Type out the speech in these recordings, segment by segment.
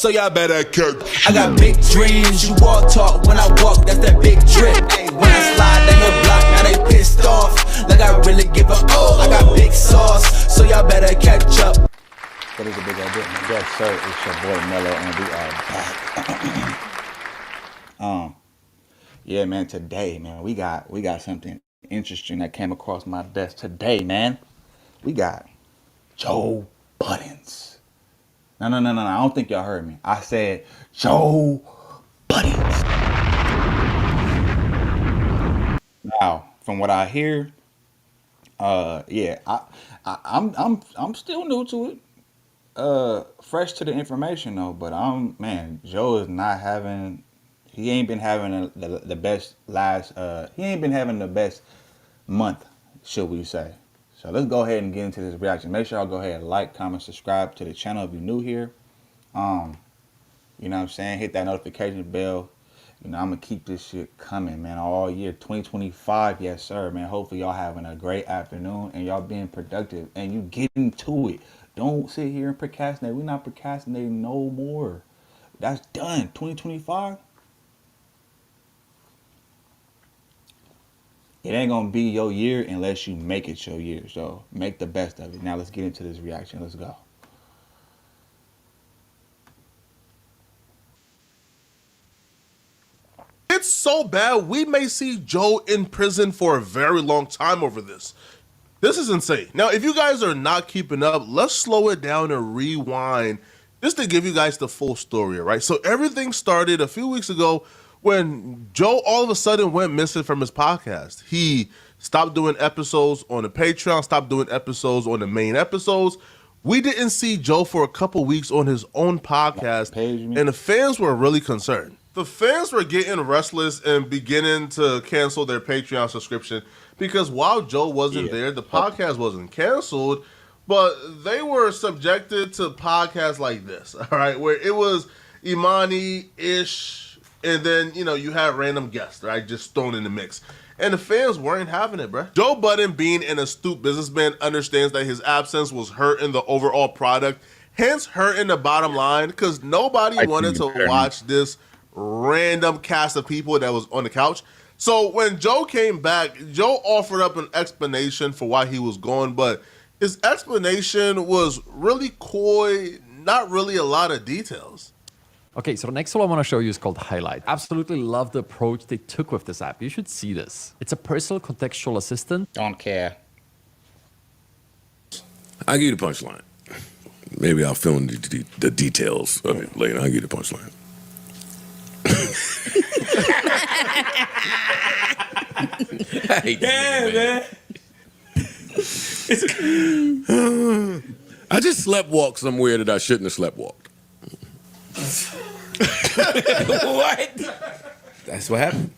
so y'all better cook. I got big dreams, you walk talk, when I walk, that's that big drip. When I slide down your block, now they pissed off, like I really give a I got big sauce, so y'all better catch up. What is a big idea? Yes, sir, it's your boy Mello, and we are back. Yeah, man, today, man, we got something interesting that came across my desk today, man. We got Joe Buddens. No, I don't think y'all heard me. I said Joe Buddens. Now, from what I hear, yeah, I'm still new to it. Fresh to the information though, but Joe is not having. He ain't been having the best he ain't been having the best month, should we say. So let's go ahead and get into this reaction. Make sure y'all go ahead and like, comment, subscribe to the channel if you're new here. You know what I'm saying? Hit that notification bell. You know, I'm going to keep this shit coming, man, all year. 2025, yes, sir, man. Hopefully y'all having a great afternoon and y'all being productive and you getting to it. Don't sit here and procrastinate. We're not procrastinating no more. That's done. 2025. It ain't gonna be your year unless you make it your year. So make the best of it. Now let's get into this reaction. Let's go. It's so bad we may see Joe in prison for a very long time over this. This is insane. Now, if you guys are not keeping up, let's slow it down and rewind just to give you guys the full story, all right? So everything started a few weeks ago when Joe all of a sudden went missing from his podcast. He stopped doing episodes on the Patreon, stopped doing episodes on the main episodes. We didn't see Joe for a couple weeks on his own podcast, and the fans were really concerned. The fans were getting restless and beginning to cancel their Patreon subscription because while Joe wasn't there, the podcast wasn't canceled, but they were subjected to podcasts like this, all right, where it was Imani-ish, and then, you know, you have random guests, right, just thrown in the mix. And the fans weren't having it, bro. Joe Budden, being an astute businessman, understands that his absence was hurting the overall product, hence hurting the bottom line, because nobody wanted to watch this random cast of people that was on the couch. So when Joe came back, Joe offered up an explanation for why he was gone, but his explanation was really coy, not really a lot of details. Okay, so the next tool I want to show you is called Highlight. Absolutely love the approach they took with this app. You should see this. It's a personal contextual assistant. Don't care. I'll give you the punchline. Maybe I'll fill in the details of it later. I'll give you the punchline. Damn, man. I just sleptwalked somewhere that I shouldn't have sleptwalked. What? That's what happened.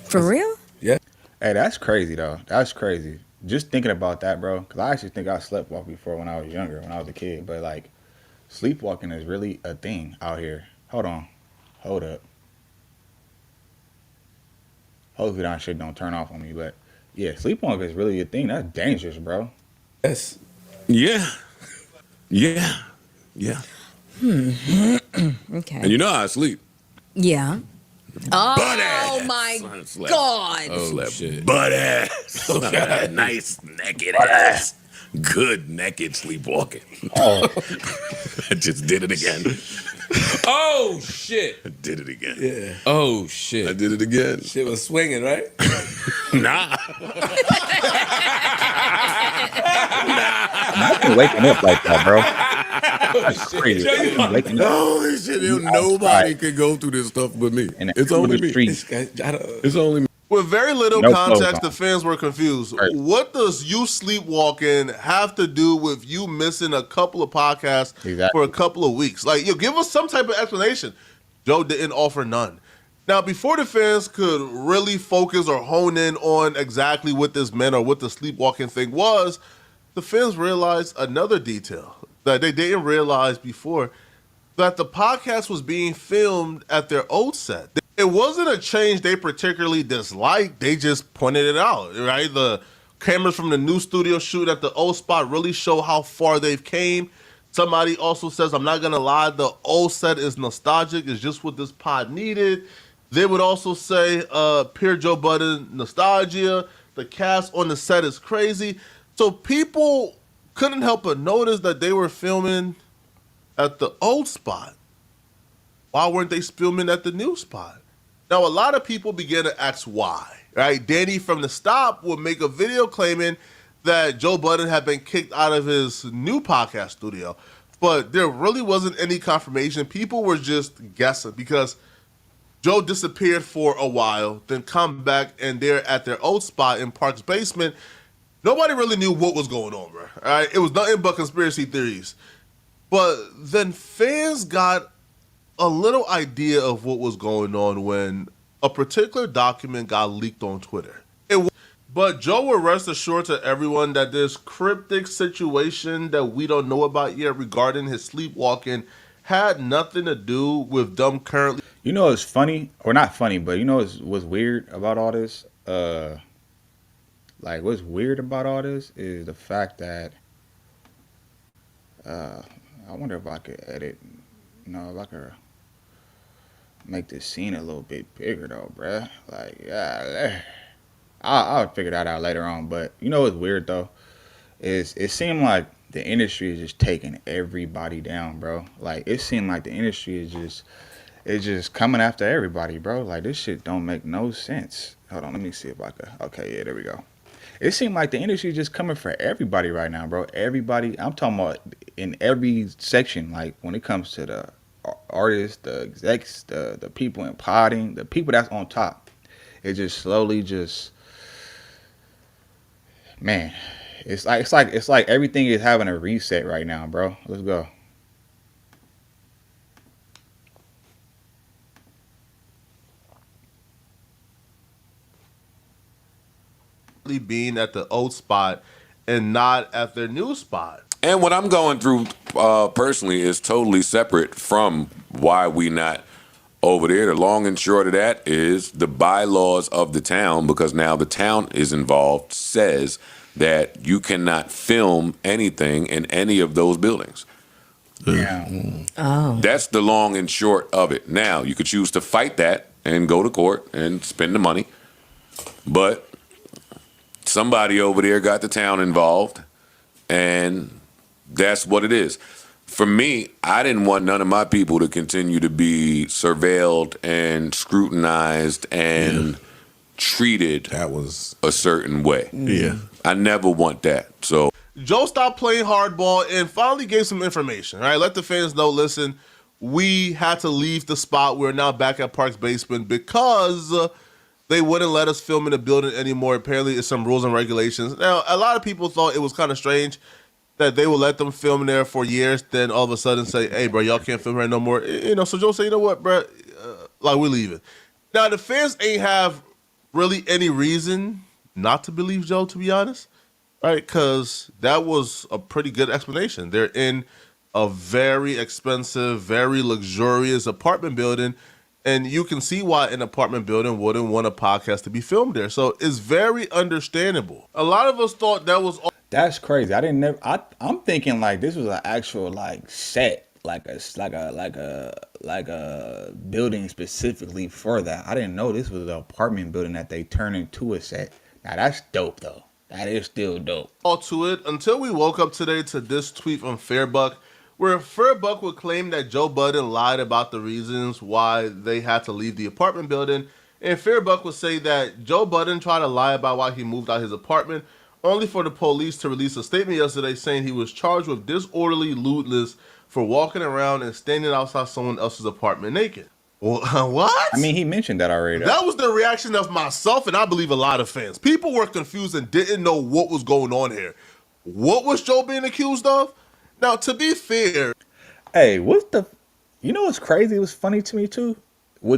For real? Yeah. Hey, that's crazy, though. That's crazy. Just thinking about that, bro. Because I actually think I sleptwalked before when I was younger, when I was a kid. But, like, sleepwalking is really a thing out here. Hold on. Hold up. Hopefully that shit don't turn off on me. But, yeah, sleepwalking is really a thing. That's dangerous, bro. Yes. Yeah. Yeah. Yeah. Okay. And you know how I sleep. Yeah. Oh, Butt-ass. my Slept. God. Oh, shit. Butt ass. Nice naked ass. Good naked sleepwalking. Oh. I just did it again. Oh, shit. I did it again. Yeah. Oh, shit. I did it again. Shit was swinging, right? Nah. I've been waking up like that, bro. That's crazy. Waking up. Holy shit. Nobody can go through this stuff but me. And It's only me. It's only me. With very little No context, clothes the fans were confused. Right. What does you sleepwalking have to do with you missing a couple of podcasts for a couple of weeks? Like, you give us some type of explanation. Joe didn't offer none. Now, before the fans could really focus or hone in on exactly what this meant or what the sleepwalking thing was, the fans realized another detail that they didn't realize before, that the podcast was being filmed at their old set. It wasn't a change they particularly disliked. They just pointed it out, right? The cameras from the new studio shoot at the old spot really show how far they've came. Somebody also says, I'm not gonna lie, the old set is nostalgic. It's just what this pod needed. They would also say, pure Joe Budden nostalgia. The cast on the set is crazy. So people couldn't help but notice that they were filming at the old spot. Why weren't they filming at the new spot? Now, a lot of people began to ask why, right? Danny from The Stop would make a video claiming that Joe Budden had been kicked out of his new podcast studio, but there really wasn't any confirmation. People were just guessing because Joe disappeared for a while, then come back, and they're at their old spot in Park's basement. Nobody really knew what was going on, bro. All right? It was nothing but conspiracy theories. But then fans got a little idea of what was going on when a particular document got leaked on Twitter. But Joe will rest assured to everyone that this cryptic situation that we don't know about yet regarding his sleepwalking had nothing to do with them currently. You know, it's funny, or not funny, but you know what's weird about all this? Like, what's weird about all this is the fact that, I wonder if I could edit, if I could make this scene a little bit bigger though, bruh. Like, yeah, I'll figure that out later on. But you know what's weird though? Is it seemed like the industry is just taking everybody down, bro. Like, it seemed like the industry is just coming after everybody, bro. Like, this shit don't make no sense. Hold on, let me see if I could. Okay, yeah, there we go. It seemed like the industry is just coming for everybody right now, bro. Everybody, I'm talking about in every section. Like, when it comes to the artists, the execs, the people in potting, the people that's on top, it just slowly just, man, it's like everything is having a reset right now, bro. Let's go. Being at the old spot and not at their new spot. And what I'm going through personally is totally separate from why we not over there. The long and short of that is the bylaws of the town, because now the town is involved, says that you cannot film anything in any of those buildings. Yeah. Oh. That's the long and short of it. Now, you could choose to fight that and go to court and spend the money, but somebody over there got the town involved, and that's what it is. For me, I didn't want none of my people to continue to be surveilled and scrutinized and treated That was a certain way. yeah. I never want that. So Joe stopped playing hardball and finally gave some information. All right, let the fans know, listen, we had to leave the spot. We're now back at Park's basement because they wouldn't let us film in the building anymore. Apparently, it's some rules and regulations. Now, a lot of people thought it was kind of strange that they would let them film there for years, then all of a sudden say, hey, bro, y'all can't film here no more. So Joe said, you know what, bro, like, we're leaving. Now, the fans ain't have really any reason not to believe Joe, to be honest, right? Because that was a pretty good explanation. They're in a very expensive, very luxurious apartment building, and you can see why an apartment building wouldn't want a podcast to be filmed there. So it's very understandable. A lot of us thought that was... That's crazy. I'm thinking like this was an actual like set, like a building specifically for that. I didn't know this was an apartment building that they turned into a set. Now that's dope though. That is still dope. All to it until we woke up today to this tweet from Fairbuck, where Fairbuck would claim that Joe Budden lied about the reasons why they had to leave the apartment building, and Fairbuck would say that Joe Budden tried to lie about why he moved out his apartment, only for the police to release a statement yesterday saying he was charged with disorderly lewdness for walking around and standing outside someone else's apartment naked. Well, what? I mean, he mentioned that already. Though. That was the reaction of myself, and I believe a lot of fans. People were confused and didn't know what was going on here. What was Joe being accused of? Now, to be fair... Hey, you know what's crazy? It was funny to me, too.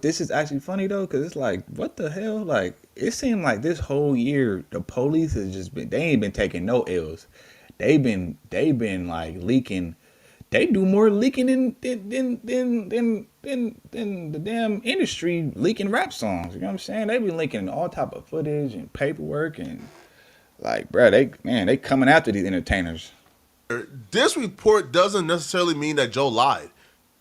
This is actually funny, though, because it's like, what the hell? Like, it seemed like this whole year, the police has just been... They ain't been taking no L's. They've been like, leaking... They do more leaking than the damn industry leaking rap songs. You know what I'm saying? They been leaking all type of footage and paperwork and like, bro, they coming after these entertainers. This report doesn't necessarily mean that Joe lied.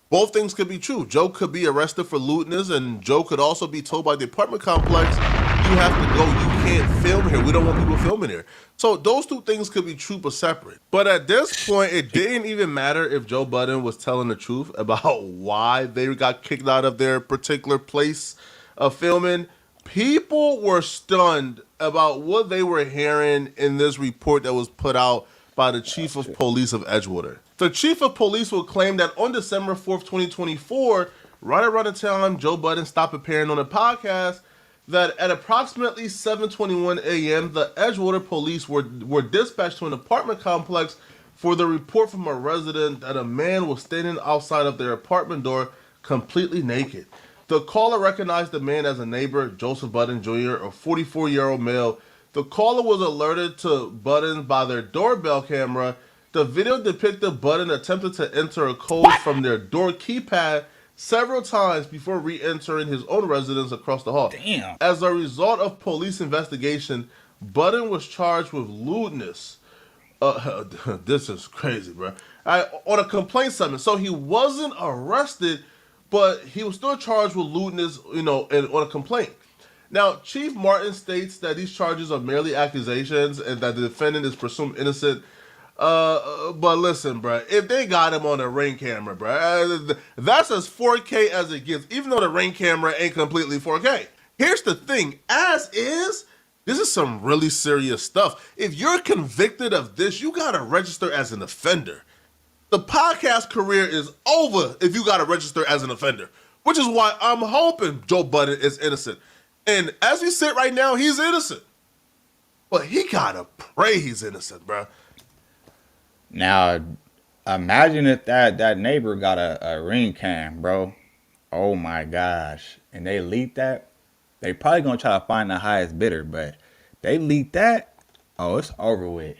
Both things could be true. Joe could be arrested for lewdness, and Joe could also be told by the apartment complex, you have to go, you can't film here. We don't want people filming here. So those two things could be true but separate. But at this point, it didn't even matter if Joe Budden was telling the truth about why they got kicked out of their particular place of filming. People were stunned about what they were hearing in this report that was put out by the chief of police of Edgewater. The chief of police will claim that on December 4th, 2024, right around the time Joe Budden stopped appearing on the podcast, that at approximately 7:21 a.m., the Edgewater police were dispatched to an apartment complex for the report from a resident that a man was standing outside of their apartment door completely naked. The caller recognized the man as a neighbor, Joseph Budden Jr., a 44-year-old male. The caller was alerted to Budden by their doorbell camera. The video depicted Budden attempting to enter a code from their door keypad several times before re-entering his own residence across the hall. Damn. As a result of police investigation, Budden was charged with lewdness. This is crazy, bro. On a complaint summons. So he wasn't arrested, but he was still charged with lewdness, and on a complaint. Now, Chief Martin states that these charges are merely accusations and that the defendant is presumed innocent. But listen, bro, if they got him on a Ring camera, bro, that's as 4K as it gets, even though the Ring camera ain't completely 4K. Here's the thing, as is, this is some really serious stuff. If you're convicted of this, you gotta register as an offender. The podcast career is over if you gotta register as an offender, which is why I'm hoping Joe Budden is innocent. And as we sit right now, he's innocent. But he gotta pray he's innocent, bro. Now, imagine if that neighbor got a Ring cam, bro. Oh my gosh. And they leaked that. They probably gonna try to find the highest bidder, but they leaked that. Oh, it's over with.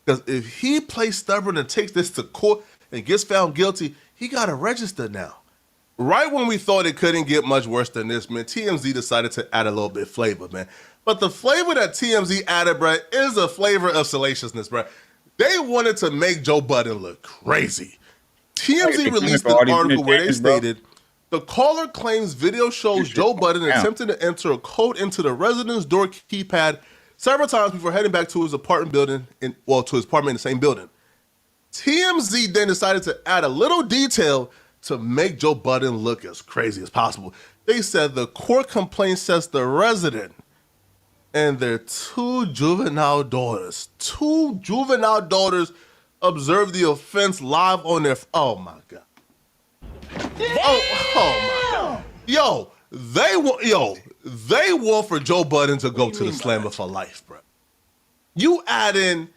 Because if he plays stubborn and takes this to court and gets found guilty, he gotta register now. Right when we thought it couldn't get much worse than this, man, TMZ decided to add a little bit of flavor, man. But the flavor that TMZ added, bro, is a flavor of salaciousness, bro. They wanted to make Joe Budden look crazy. TMZ released an article where they stated, the caller claims video shows Joe Budden attempting to enter a code into the resident's door keypad several times before heading back to his apartment building, to his apartment in the same building. TMZ then decided to add a little detail to make Joe Budden look as crazy as possible. They said the court complaint says the resident and their two juvenile daughters observed the offense live on their... Oh, my God. Oh, my God. Yo, they want for Joe Budden to go to the slammer for life, bro. You add in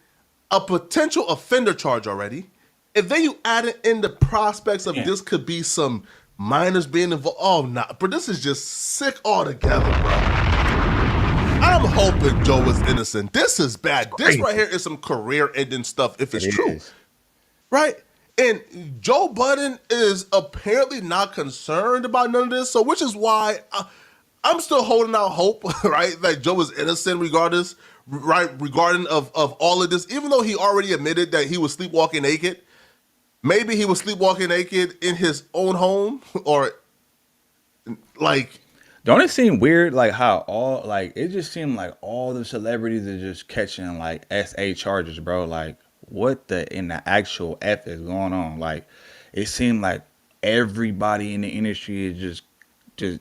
a potential offender charge already, and then you add in the prospects of this could be some minors being involved. Oh, nah, bro, this is just sick altogether, bro. I'm hoping Joe is innocent. This is bad. This right here is some career-ending stuff if it's true. Right? And Joe Budden is apparently not concerned about none of this, so which is why I'm still holding out hope, right, that Joe is innocent regarding of all of this, even though he already admitted that he was sleepwalking naked. Maybe he was sleepwalking naked in his own home, or like... Don't it seem weird, like how it just seemed like all the celebrities are just catching like SA charges, bro. Like what in the actual F is going on? Like it seemed like everybody in the industry is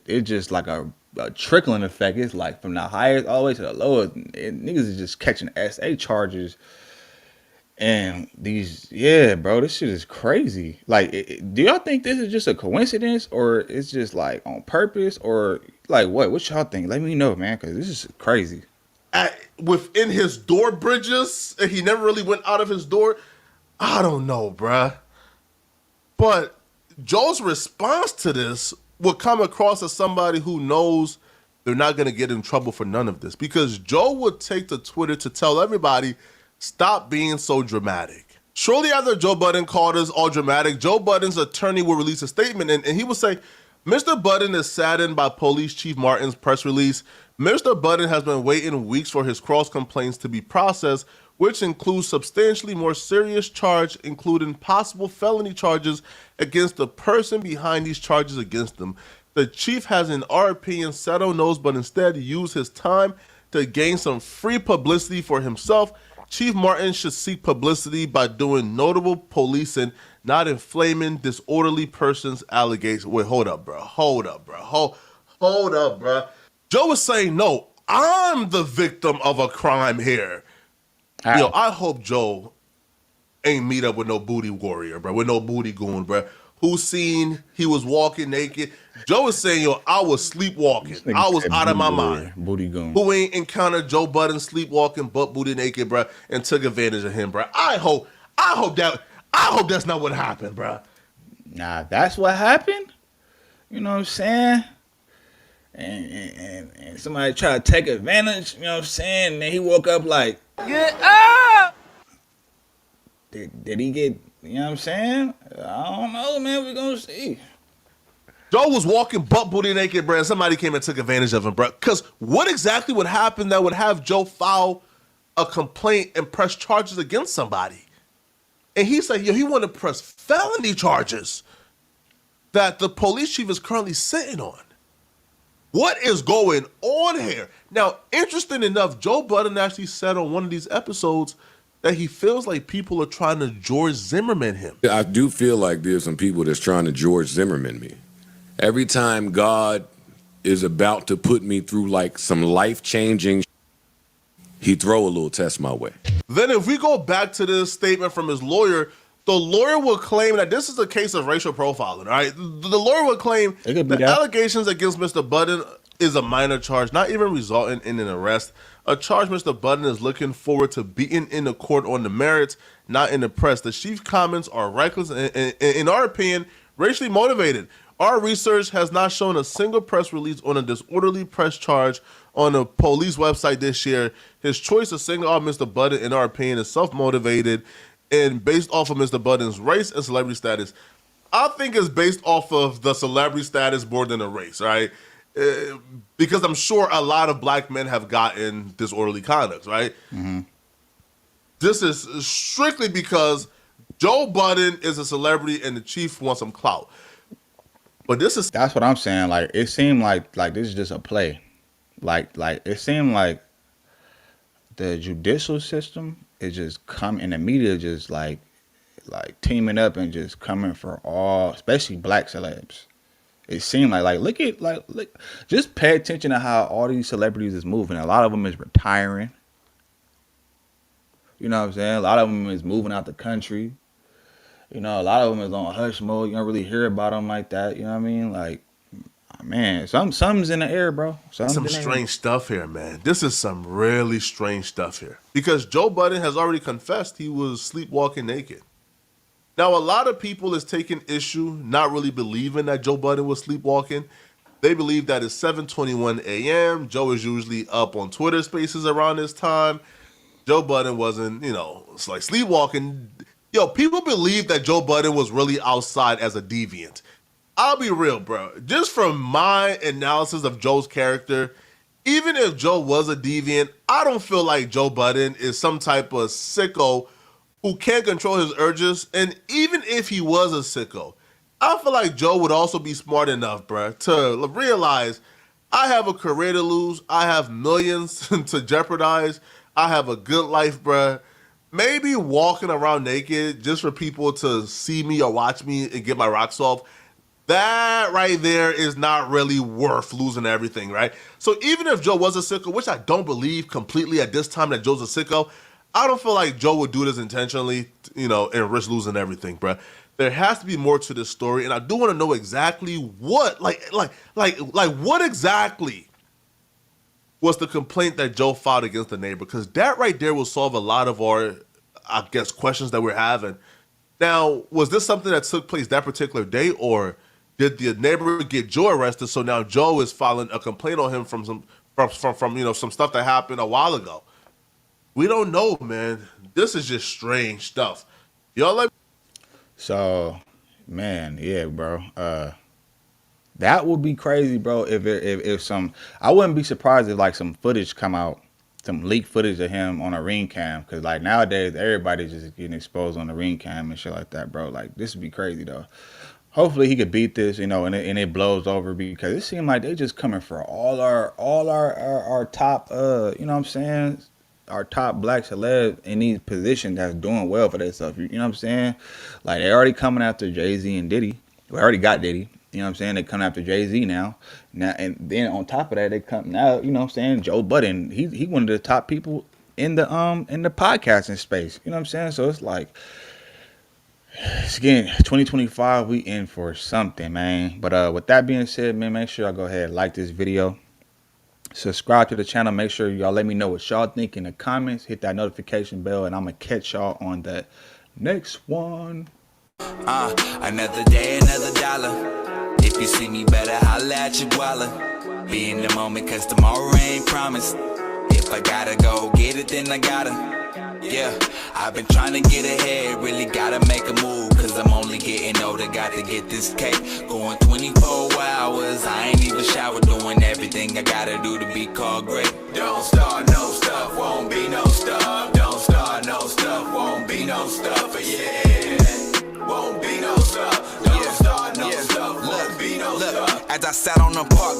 just like a trickling effect. It's like from the highest all the way to the lowest. Niggas is just catching SA charges. And these, bro, this shit is crazy. Like, do y'all think this is just a coincidence, or it's just like on purpose, or like what? What y'all think? Let me know, man, because this is crazy. Within his door bridges, and he never really went out of his door. I don't know, bruh. But Joe's response to this will come across as somebody who knows they're not going to get in trouble for none of this, because Joe would take to Twitter to tell everybody, stop being so dramatic. Shortly after Joe Budden called us all dramatic, Joe Budden's attorney will release a statement, and he will say, Mr. Budden is saddened by Police Chief Martin's press release. Mr. Budden has been waiting weeks for his cross complaints to be processed, which includes substantially more serious charge, including possible felony charges against the person behind these charges against them. The chief has, in our opinion, sat on those, but instead used his time to gain some free publicity for himself. Chief Martin should seek publicity by doing notable policing, not inflaming disorderly persons' allegations. Wait, hold up, bro. Hold up, bro. Joe is saying, no, I'm the victim of a crime here. How? Yo, I hope Joe ain't meet up with no booty warrior, bro, with no booty goon, bro, who seen he was walking naked. Joe is saying, yo, I was sleepwalking. This nigga I was said out of my booty warrior, mind. booty goon. Who ain't encountered Joe Budden sleepwalking, butt booty naked, bro, and took advantage of him, bro. I hope that's not what happened, bro. Nah, that's what happened. You know what I'm saying? And somebody try to take advantage, you know what I'm saying? And then he woke up like, get up! Did he get, you know what I'm saying? I don't know, man. We're going to see. Joe was walking butt booty naked, bro, and somebody came and took advantage of him, bro. Because what exactly would happen that would have Joe file a complaint and press charges against somebody? And he said, yo, he want to press felony charges that the police chief is currently sitting on. What is going on here? Now, interesting enough, Joe Budden actually said on one of these episodes that he feels like people are trying to George Zimmerman him. I do feel like there's some people that's trying to George Zimmerman me. Every time God is about to put me through like some life-changing, he throw a little test my way. Then if we go back to this statement from his lawyer, the lawyer will claim that this is a case of racial profiling, all right? The lawyer will claim It could be the that. allegations against Mr. Budden is a minor charge, not even resulting in an arrest. A charge Mr. Budden is looking forward to beating in the court on the merits, not in the press. The chief's comments are reckless and, in our opinion, racially motivated. Our research has not shown a single press release on a disorderly press charge on a police website this year. His choice to single out Mr. Budden, in our opinion, is self-motivated and based off of Mr. Budden's race and celebrity status. I think it's based off of the celebrity status more than the race, right? Because I'm sure a lot of black men have gotten disorderly conduct, right? Mm-hmm. This is strictly because Joe Budden is a celebrity and the chief wants some clout. But That's what I'm saying. Like, it seemed like this is just a play. Like it seemed like the judicial system is just coming, and the media just like teaming up and just coming for all, especially black celebs. It seemed like look, just pay attention to how all these celebrities is moving. A lot of them is retiring. You know what I'm saying? A lot of them is moving out the country. You know, a lot of them is on hush mode. You don't really hear about them like that. You know what I mean? Like, man, something's in the air, bro. some strange stuff here, man. This is some really strange stuff here. Because Joe Budden has already confessed he was sleepwalking naked. Now, a lot of people is taking issue, not really believing that Joe Budden was sleepwalking. They believe that it's 7:21 a.m. Joe is usually up on Twitter Spaces around this time. Joe Budden wasn't, it's like sleepwalking. Yo, people believe that Joe Budden was really outside as a deviant. I'll be real, bro. Just from my analysis of Joe's character, even if Joe was a deviant, I don't feel like Joe Budden is some type of sicko who can't control his urges. And even if he was a sicko, I feel like Joe would also be smart enough, bro, to realize I have a career to lose. I have millions to jeopardize. I have a good life, bro. Maybe walking around naked just for people to see me or watch me and get my rocks off, that right there is not really worth losing everything, right? So even if Joe was a sicko, which I don't believe completely at this time that Joe's a sicko, I don't feel like Joe would do this intentionally, and risk losing everything, bro. There has to be more to this story, and I do want to know exactly what, what exactly was the complaint that Joe filed against the neighbor, because that right there will solve a lot of our, I guess, questions that we're having. Now, was this something that took place that particular day, or did the neighbor get Joe arrested? So now Joe is filing a complaint on him from some stuff that happened a while ago. We don't know, man. This is just strange stuff. Y'all like? So, man, yeah, bro. That would be crazy, bro. If some, I wouldn't be surprised if like some footage come out, some leaked footage of him on a ring cam, because like nowadays everybody's just getting exposed on the ring cam and shit like that, bro. Like this would be crazy though. Hopefully he could beat this, you know, and it blows over, because it seemed like they just coming for all our top, you know what I'm saying, our top black celebs in these positions that's doing well for themselves. You know what I'm saying? Like they already coming after Jay-Z and Diddy. We already got Diddy. You know what I'm saying? They come after Jay-Z now. And then on top of that, they come now, you know what I'm saying, Joe Budden. He one of the top people in the podcasting space. You know what I'm saying? So it's like, it's again 2025, we in for something, man. But with that being said, man, make sure y'all go ahead and like this video. Subscribe to the channel. Make sure y'all let me know what y'all think in the comments. Hit that notification bell, and I'm gonna catch y'all on the next one. Another day, another dollar. If you see me, better holla at your guala. Be in the moment, cause tomorrow ain't promised. If I gotta go get it, then I gotta. Yeah, I've been trying to get ahead, really gotta make a move, cause I'm only getting older, got to get this cake. Going 24 hours, I ain't even showered, doing everything I gotta do to be called great. Don't start no stuff, won't be no stuff. Don't start no stuff, won't be no stuff, yeah. Won't be no stuff, don't start no stuff, won't be no stuff. As I sat on the park